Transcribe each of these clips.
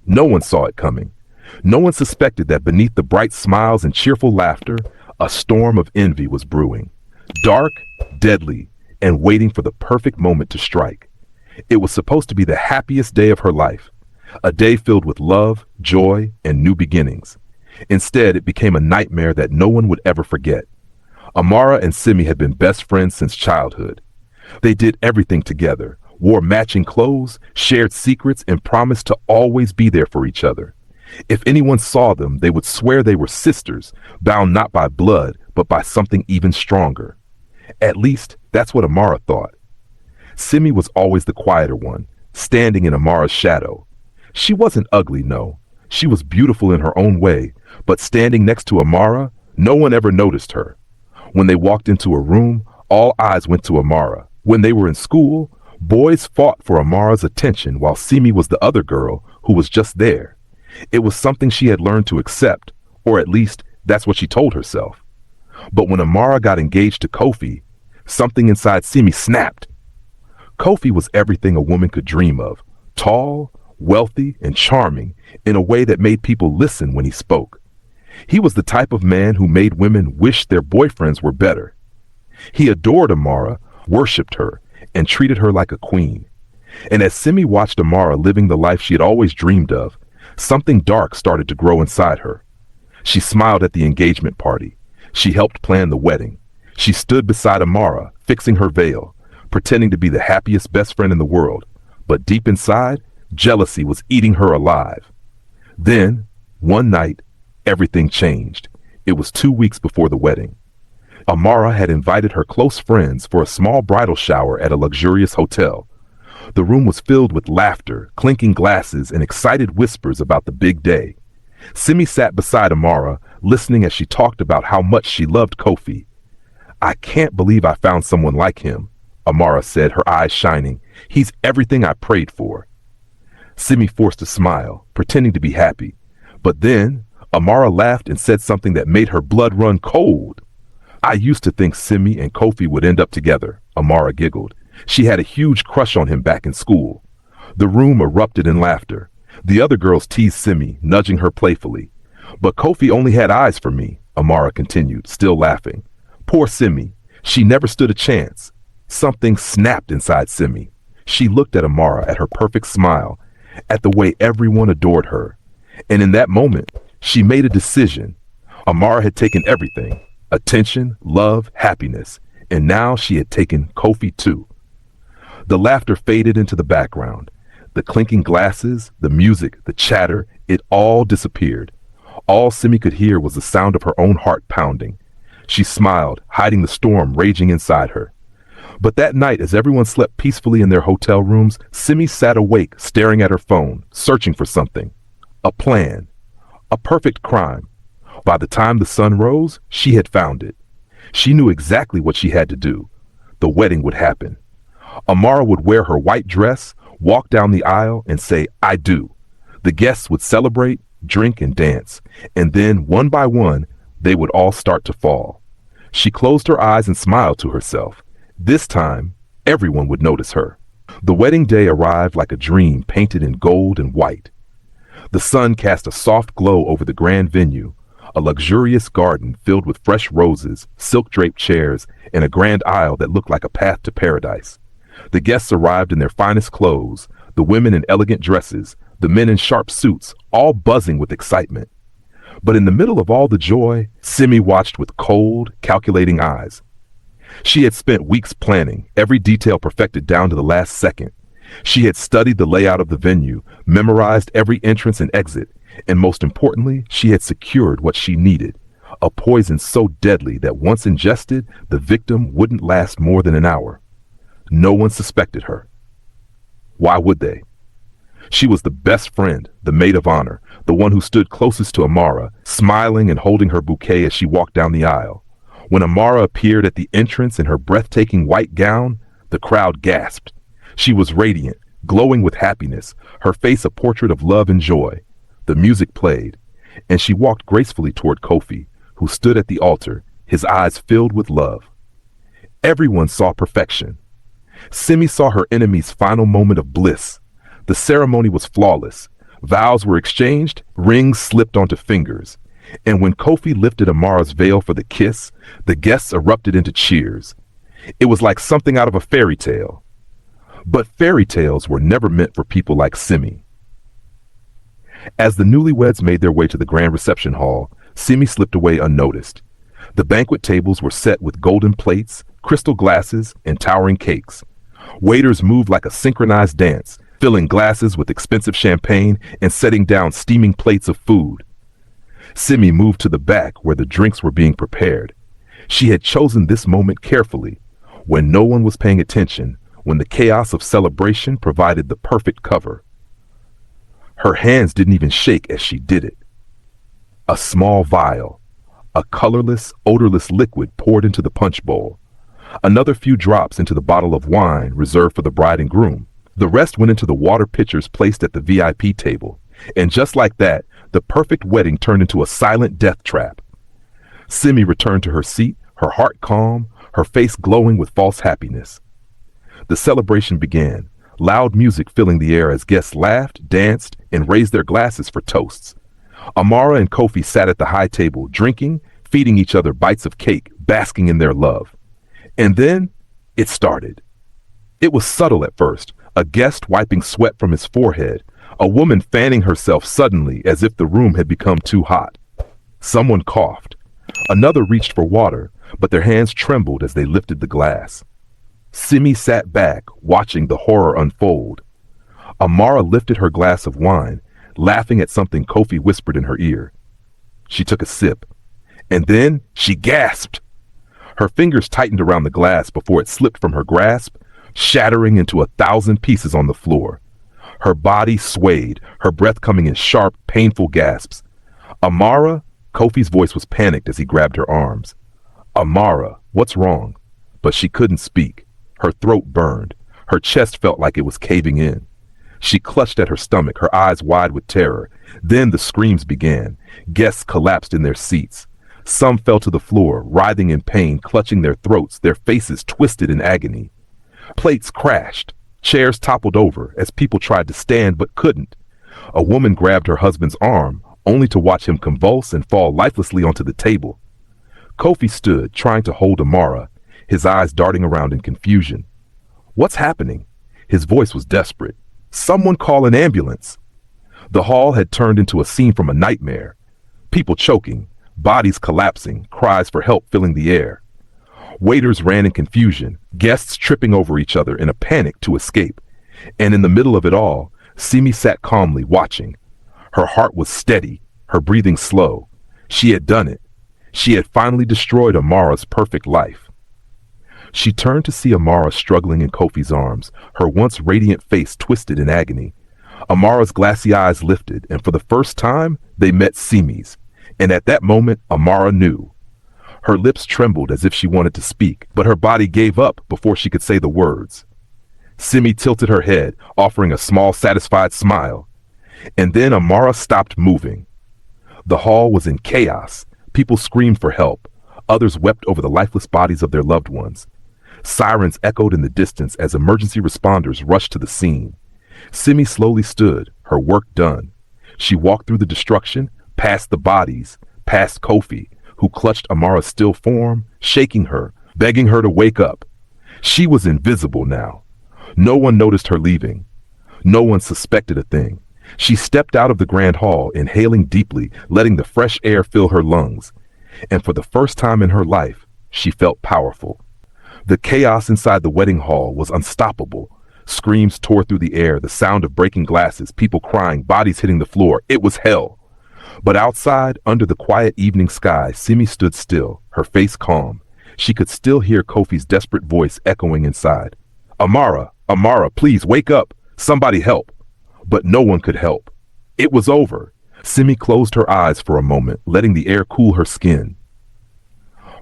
No one saw it coming. No one suspected that beneath the bright smiles and cheerful laughter, a storm of envy was brewing. Dark, deadly, and waiting for the perfect moment to strike. It was supposed to be the happiest day of her life, a day filled with love, joy, and new beginnings. Instead, it became a nightmare that no one would ever forget. Amara and Simi had been best friends since childhood. They did everything together, wore matching clothes, shared secrets, and promised to always be there for each other. If anyone saw them, they would swear they were sisters, bound not by blood, but by something even stronger. At least, that's what Amara thought. Simi was always the quieter one, standing in Amara's shadow. She wasn't ugly, no. She was beautiful in her own way, but standing next to Amara, no one ever noticed her. When they walked into a room, all eyes went to Amara. When they were in school, boys fought for Amara's attention while Simi was the other girl who was just there. It was something she had learned to accept, or at least that's what she told herself. But when Amara got engaged to Kofi, something inside Simi snapped. Kofi was everything a woman could dream of, tall, wealthy, and charming in a way that made people listen when he spoke. He was the type of man who made women wish their boyfriends were better. He adored Amara, worshipped her, and treated her like a queen. And as Simi watched Amara living the life she had always dreamed of, something dark started to grow inside her. She smiled at the engagement party. She helped plan the wedding. She stood beside Amara, fixing her veil, pretending to be the happiest best friend in the world. But deep inside, jealousy was eating her alive. Then, one night, everything changed. It was 2 weeks before the wedding. Amara had invited her close friends for a small bridal shower at a luxurious hotel. The room was filled with laughter, clinking glasses, and excited whispers about the big day. Simi sat beside Amara, listening as she talked about how much she loved Kofi. "I can't believe I found someone like him," Amara said, her eyes shining. "He's everything I prayed for." Simi forced a smile, pretending to be happy. But then, Amara laughed and said something that made her blood run cold. "I used to think Simi and Kofi would end up together," Amara giggled. She had a huge crush on him back in school. The room erupted in laughter. The other girls teased Simi, nudging her playfully. "But Kofi only had eyes for me," Amara continued, still laughing. Poor Simi. She never stood a chance. Something snapped inside Simi. She looked at Amara, at her perfect smile, at the way everyone adored her. And in that moment, she made a decision. Amara had taken everything: attention, love, happiness. And now she had taken Kofi too. The laughter faded into the background. The clinking glasses, the music, the chatter, it all disappeared. All Simi could hear was the sound of her own heart pounding. She smiled, hiding the storm raging inside her. But that night, as everyone slept peacefully in their hotel rooms, Simi sat awake, staring at her phone, searching for something. A plan. A perfect crime. By the time the sun rose, she had found it. She knew exactly what she had to do. The wedding would happen. Amara would wear her white dress, walk down the aisle, and say, "I do." The guests would celebrate, drink, and dance. And then, one by one, they would all start to fall. She closed her eyes and smiled to herself. This time, everyone would notice her. The wedding day arrived like a dream painted in gold and white. The sun cast a soft glow over the grand venue, a luxurious garden filled with fresh roses, silk-draped chairs, and a grand aisle that looked like a path to paradise. The guests arrived in their finest clothes, the women in elegant dresses, the men in sharp suits, all buzzing with excitement. But in the middle of all the joy, Simi watched with cold, calculating eyes. She had spent weeks planning, every detail perfected down to the last second. She had studied the layout of the venue, memorized every entrance and exit, and most importantly, she had secured what she needed, a poison so deadly that once ingested, the victim wouldn't last more than an hour. No one suspected her. Why would they? She was the best friend, the maid of honor, the one who stood closest to Amara, smiling and holding her bouquet as she walked down the aisle. When Amara appeared at the entrance in her breathtaking white gown, the crowd gasped. She was radiant, glowing with happiness, her face a portrait of love and joy. The music played, and she walked gracefully toward Kofi, who stood at the altar, his eyes filled with love. Everyone saw perfection. Simi saw her enemy's final moment of bliss. The ceremony was flawless. Vows were exchanged, rings slipped onto fingers, and when Kofi lifted Amara's veil for the kiss, the guests erupted into cheers. It was like something out of a fairy tale. But fairy tales were never meant for people like Simi. As the newlyweds made their way to the grand reception hall, Simi slipped away unnoticed. The banquet tables were set with golden plates, crystal glasses, and towering cakes. Waiters moved like a synchronized dance, filling glasses with expensive champagne and setting down steaming plates of food. Simi moved to the back where the drinks were being prepared. She had chosen this moment carefully, when no one was paying attention, when the chaos of celebration provided the perfect cover. Her hands didn't even shake as she did it. A small vial, a colorless, odorless liquid poured into the punch bowl. Another few drops into the bottle of wine reserved for the bride and groom. The rest went into the water pitchers placed at the VIP table. And just like that, the perfect wedding turned into a silent death trap. Simi returned to her seat, her heart calm, her face glowing with false happiness. The celebration began, loud music filling the air as guests laughed, danced, and raised their glasses for toasts. Amara and Kofi sat at the high table, drinking, feeding each other bites of cake, basking in their love. And then it started. It was subtle at first, a guest wiping sweat from his forehead, a woman fanning herself suddenly as if the room had become too hot. Someone coughed. Another reached for water, but their hands trembled as they lifted the glass. Simi sat back, watching the horror unfold. Amara lifted her glass of wine, laughing at something Kofi whispered in her ear. She took a sip, and then she gasped. Her fingers tightened around the glass before it slipped from her grasp, shattering into 1,000 pieces on the floor. Her body swayed, her breath coming in sharp, painful gasps. Amara, Kofi's voice was panicked as he grabbed her arms. Amara, what's wrong? But she couldn't speak. Her throat burned. Her chest felt like it was caving in. She clutched at her stomach, her eyes wide with terror. Then the screams began. Guests collapsed in their seats. Some fell to the floor, writhing in pain, clutching their throats, their faces twisted in agony. Plates crashed. Chairs toppled over as people tried to stand but couldn't. A woman grabbed her husband's arm, only to watch him convulse and fall lifelessly onto the table. Kofi stood, trying to hold Amara, his eyes darting around in confusion. What's happening? His voice was desperate. Someone call an ambulance. The hall had turned into a scene from a nightmare. People choking, bodies collapsing, cries for help filling the air. Waiters ran in confusion, guests tripping over each other in a panic to escape. And in the middle of it all, Simi sat calmly, watching. Her heart was steady, her breathing slow. She had done it. She had finally destroyed Amara's perfect life. She turned to see Amara struggling in Kofi's arms, her once radiant face twisted in agony. Amara's glassy eyes lifted, and for the first time, they met Simi's. And at that moment, Amara knew. Her lips trembled as if she wanted to speak, but her body gave up before she could say the words. Simi tilted her head, offering a small, satisfied smile. And then Amara stopped moving. The hall was in chaos. People screamed for help. Others wept over the lifeless bodies of their loved ones. Sirens echoed in the distance as emergency responders rushed to the scene. Simi slowly stood, her work done. She walked through the destruction, past the bodies, past Kofi, who clutched Amara's still form, shaking her, begging her to wake up. She was invisible now. No one noticed her leaving. No one suspected a thing. She stepped out of the grand hall, inhaling deeply, letting the fresh air fill her lungs. And for the first time in her life, she felt powerful. The chaos inside the wedding hall was unstoppable. Screams tore through the air, the sound of breaking glasses, people crying, bodies hitting the floor. It was hell. But outside, under the quiet evening sky, Simi stood still, her face calm. She could still hear Kofi's desperate voice echoing inside. Amara, Amara, please wake up. Somebody help. But no one could help. It was over. Simi closed her eyes for a moment, letting the air cool her skin.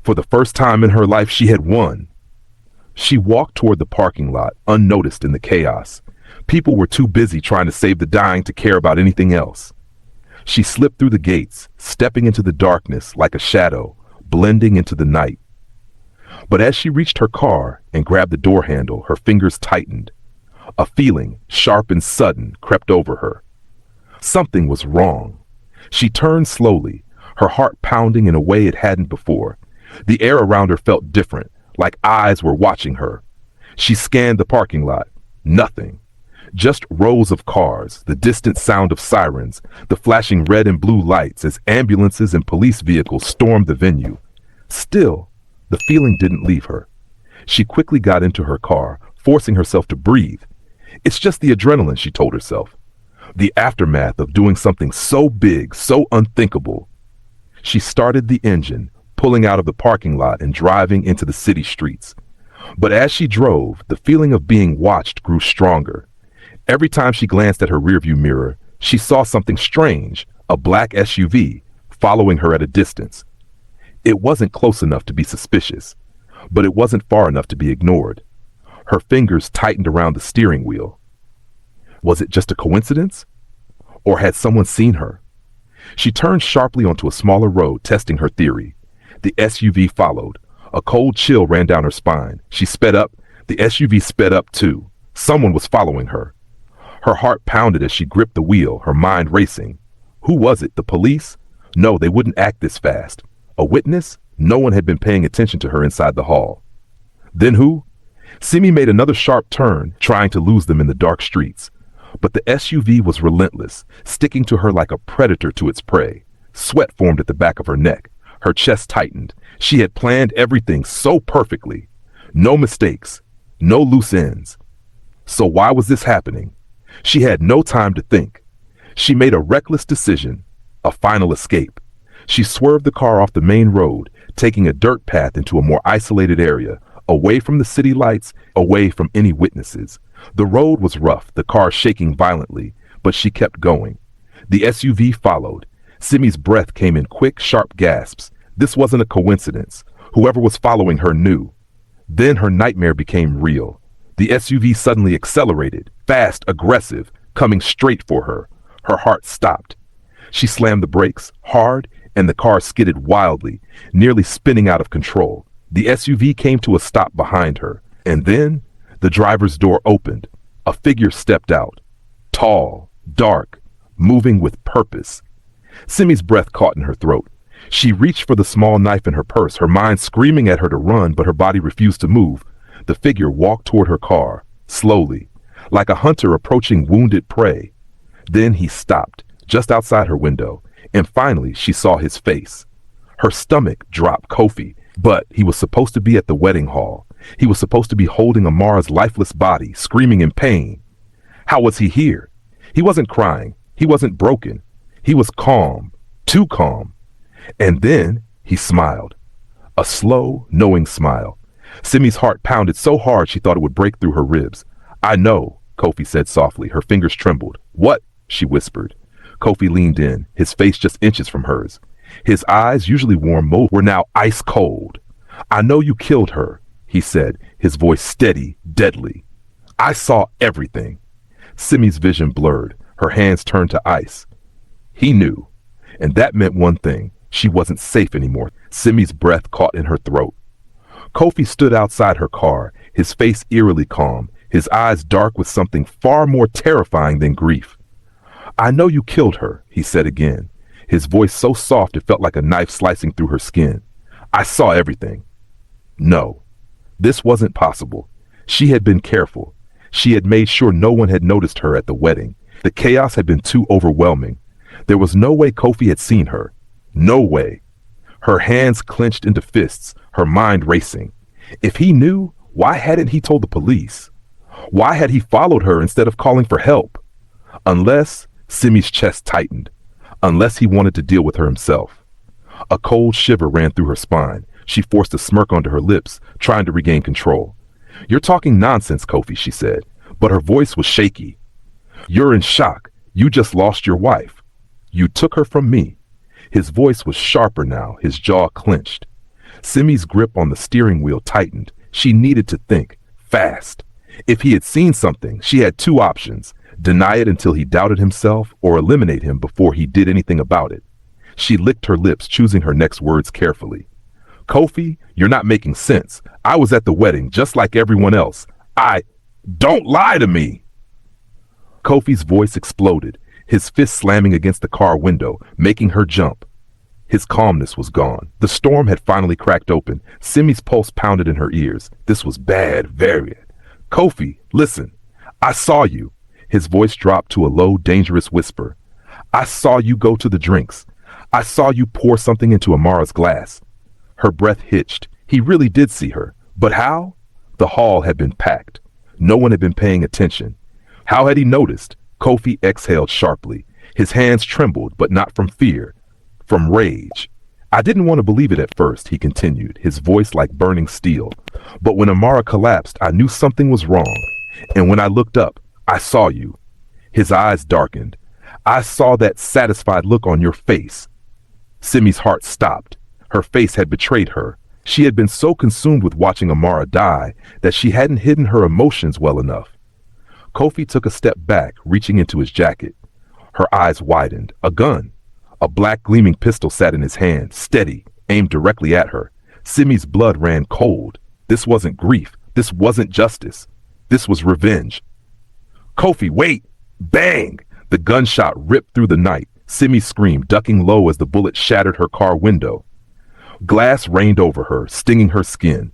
For the first time in her life, she had won. She walked toward the parking lot, unnoticed in the chaos. People were too busy trying to save the dying to care about anything else. She slipped through the gates, stepping into the darkness like a shadow, blending into the night. But as she reached her car and grabbed the door handle, her fingers tightened. A feeling, sharp and sudden, crept over her. Something was wrong. She turned slowly, her heart pounding in a way it hadn't before. The air around her felt different, like eyes were watching her. She scanned the parking lot. Nothing. Just rows of cars, the distant sound of sirens, the flashing red and blue lights as ambulances and police vehicles stormed the venue. Still, the feeling didn't leave her. She quickly got into her car, forcing herself to breathe. It's just the adrenaline, she told herself. The aftermath of doing something so big, so unthinkable. She started the engine, pulling out of the parking lot and driving into the city streets. But as she drove, the feeling of being watched grew stronger. Every time she glanced at her rearview mirror, she saw something strange, a black SUV, following her at a distance. It wasn't close enough to be suspicious, but it wasn't far enough to be ignored. Her fingers tightened around the steering wheel. Was it just a coincidence? Or had someone seen her? She turned sharply onto a smaller road, testing her theory. The SUV followed. A cold chill ran down her spine. She sped up. The SUV sped up too. Someone was following her. Her heart pounded as she gripped the wheel, her mind racing. Who was it? The police? No, they wouldn't act this fast. A witness? No one had been paying attention to her inside the hall. Then who? Simi made another sharp turn, trying to lose them in the dark streets. But the SUV was relentless, sticking to her like a predator to its prey. Sweat formed at the back of her neck. Her chest tightened. She had planned everything so perfectly. No mistakes, no loose ends. So why was this happening? She had no time to think. She made a reckless decision, a final escape. She swerved the car off the main road, taking a dirt path into a more isolated area, away from the city lights, away from any witnesses. The road was rough, the car shaking violently, but she kept going. The SUV followed. Simi's breath came in quick, sharp gasps. This wasn't a coincidence. Whoever was following her knew. Then her nightmare became real. The SUV suddenly accelerated, fast, aggressive, coming straight for her. Her heart stopped. She slammed the brakes, hard, and the car skidded wildly, nearly spinning out of control. The SUV came to a stop behind her, and then the driver's door opened. A figure stepped out. Tall, dark, moving with purpose. Simi's breath caught in her throat. She reached for the small knife in her purse, her mind screaming at her to run, but her body refused to move. The figure walked toward her car, slowly, like a hunter approaching wounded prey. Then he stopped, just outside her window, and finally she saw his face. Her stomach dropped. Kofi, but he was supposed to be at the wedding hall. He was supposed to be holding Amara's lifeless body, screaming in pain. How was he here? He wasn't crying. He wasn't broken. He was calm, too calm. And then he smiled. A slow, knowing smile. Simi's heart pounded so hard she thought it would break through her ribs. I know, Kofi said softly. Her fingers trembled. What? She whispered. Kofi leaned in, his face just inches from hers. His eyes, usually warm, were now ice cold. I know you killed her, he said, his voice steady, deadly. I saw everything. Simi's vision blurred. Her hands turned to ice. He knew, and that meant one thing. She wasn't safe anymore. Simi's breath caught in her throat. Kofi stood outside her car, his face eerily calm, his eyes dark with something far more terrifying than grief. I know you killed her, he said again, his voice so soft it felt like a knife slicing through her skin. I saw everything. No, this wasn't possible. She had been careful. She had made sure no one had noticed her at the wedding. The chaos had been too overwhelming. There was no way Kofi had seen her. No way. Her hands clenched into fists, her mind racing. If he knew, why hadn't he told the police? Why had he followed her instead of calling for help? Unless, Simi's chest tightened. Unless he wanted to deal with her himself. A cold shiver ran through her spine. She forced a smirk onto her lips, trying to regain control. You're talking nonsense, Kofi, she said, but her voice was shaky. You're in shock. You just lost your wife. You took her from me. His voice was sharper now, his jaw clenched. Simi's grip on the steering wheel tightened. She needed to think, fast. If he had seen something, she had two options: deny it until he doubted himself, or eliminate him before he did anything about it. She licked her lips, choosing her next words carefully. Kofi, you're not making sense. I was at the wedding, just like everyone else. Don't lie to me! Kofi's voice exploded. his fist slamming against the car window, making her jump. His calmness was gone. The storm had finally cracked open. Simi's pulse pounded in her ears. This was bad, very bad. Kofi, listen. I saw you. His voice dropped to a low, dangerous whisper. I saw you go to the drinks. I saw you pour something into Amara's glass. Her breath hitched. He really did see her. But how? The hall had been packed. No one had been paying attention. How had he noticed? Kofi exhaled sharply. His hands trembled, but not from fear, from rage. I didn't want to believe it at first, he continued, his voice like burning steel. But when Amara collapsed, I knew something was wrong. And when I looked up, I saw you. His eyes darkened. I saw that satisfied look on your face. Simi's heart stopped. Her face had betrayed her. She had been so consumed with watching Amara die that she hadn't hidden her emotions well enough. Kofi took a step back, reaching into his jacket. Her eyes widened. A gun. A black gleaming pistol sat in his hand, steady, aimed directly at her. Simi's blood ran cold. This wasn't grief. This wasn't justice. This was revenge. Kofi, wait! Bang! The gunshot ripped through the night. Simi screamed, ducking low as the bullet shattered her car window. Glass rained over her, stinging her skin.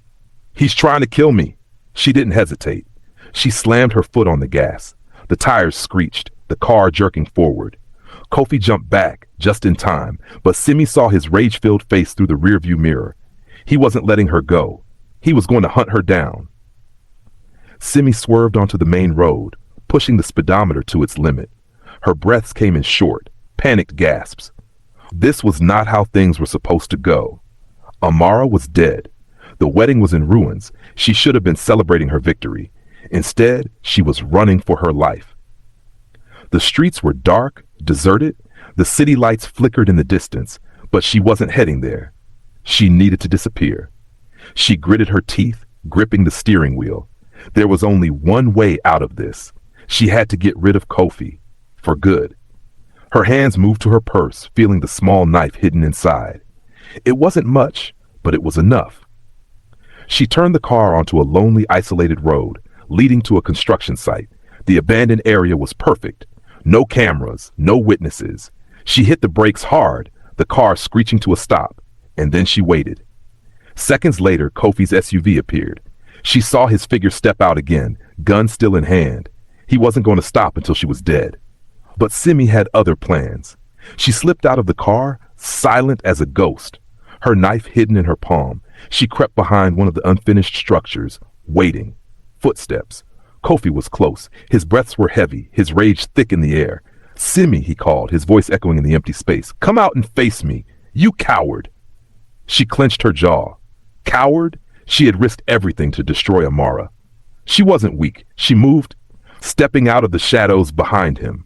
He's trying to kill me. She didn't hesitate. She slammed her foot on the gas. The tires screeched, the car jerking forward. Kofi jumped back, just in time, but Simi saw his rage-filled face through the rearview mirror. He wasn't letting her go. He was going to hunt her down. Simi swerved onto the main road, pushing the speedometer to its limit. Her breaths came in short, panicked gasps. This was not how things were supposed to go. Amara was dead. The wedding was in ruins. She should have been celebrating her victory. Instead, she was running for her life. The streets were dark, deserted. The city lights flickered in the distance, but she wasn't heading there. She needed to disappear. She gritted her teeth, gripping the steering wheel. There was only one way out of this. She had to get rid of Kofi, for good. Her hands moved to her purse, feeling the small knife hidden inside. It wasn't much, but it was enough. She turned the car onto a lonely, isolated road, leading to a construction site. The abandoned area was perfect. No cameras, no witnesses. She hit the brakes hard, the car screeching to a stop, and then she waited. Seconds later, Kofi's SUV appeared. She saw his figure step out again, gun still in hand. He wasn't going to stop until she was dead. But Simi had other plans. She slipped out of the car, silent as a ghost, her knife hidden in her palm. She crept behind one of the unfinished structures, waiting. Footsteps. Kofi was close. His breaths were heavy, his rage thick in the air. Simi, he called, his voice echoing in the empty space. Come out and face me, you coward. She clenched her jaw. Coward? She had risked everything to destroy Amara. She wasn't weak. She moved, stepping out of the shadows behind him.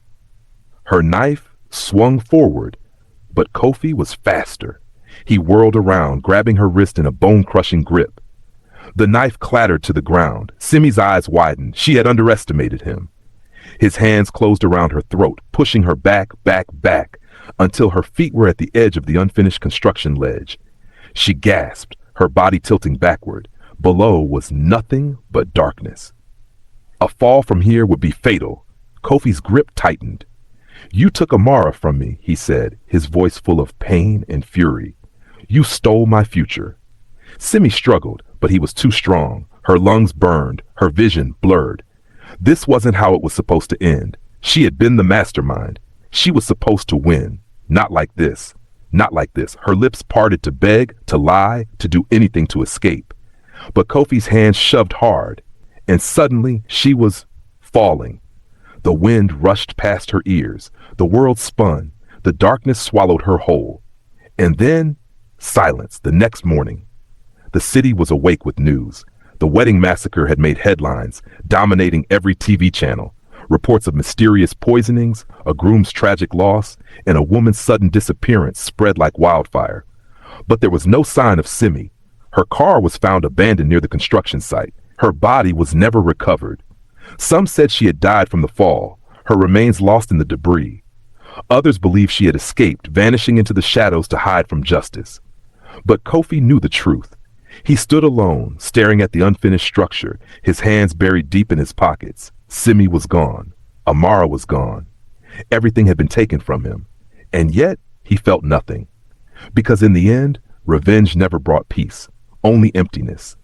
Her knife swung forward, but Kofi was faster. He whirled around, grabbing her wrist in a bone-crushing grip. The knife clattered to the ground. Simi's eyes widened. She had underestimated him. His hands closed around her throat, pushing her back, until her feet were at the edge of the unfinished construction ledge. She gasped, her body tilting backward. Below was nothing but darkness. A fall from here would be fatal. Kofi's grip tightened. You took Amara from me, he said, his voice full of pain and fury. You stole my future. Simi struggled, but he was too strong. Her lungs burned, her vision blurred. This wasn't how it was supposed to end. She had been the mastermind. She was supposed to win. Not like this. Not like this. Her lips parted to beg, to lie, to do anything to escape. But Kofi's hands shoved hard, and suddenly she was falling. The wind rushed past her ears. The world spun. The darkness swallowed her whole. And then, silence the next morning. The city was awake with news. The wedding massacre had made headlines, dominating every TV channel. Reports of mysterious poisonings, a groom's tragic loss, and a woman's sudden disappearance spread like wildfire. But there was no sign of Simi. Her car was found abandoned near the construction site. Her body was never recovered. Some said she had died from the fall, her remains lost in the debris. Others believed she had escaped, vanishing into the shadows to hide from justice. But Kofi knew the truth. He stood alone, staring at the unfinished structure, his hands buried deep in his pockets. Simi was gone. Amara was gone. Everything had been taken from him. And yet, he felt nothing. Because in the end, revenge never brought peace, only emptiness.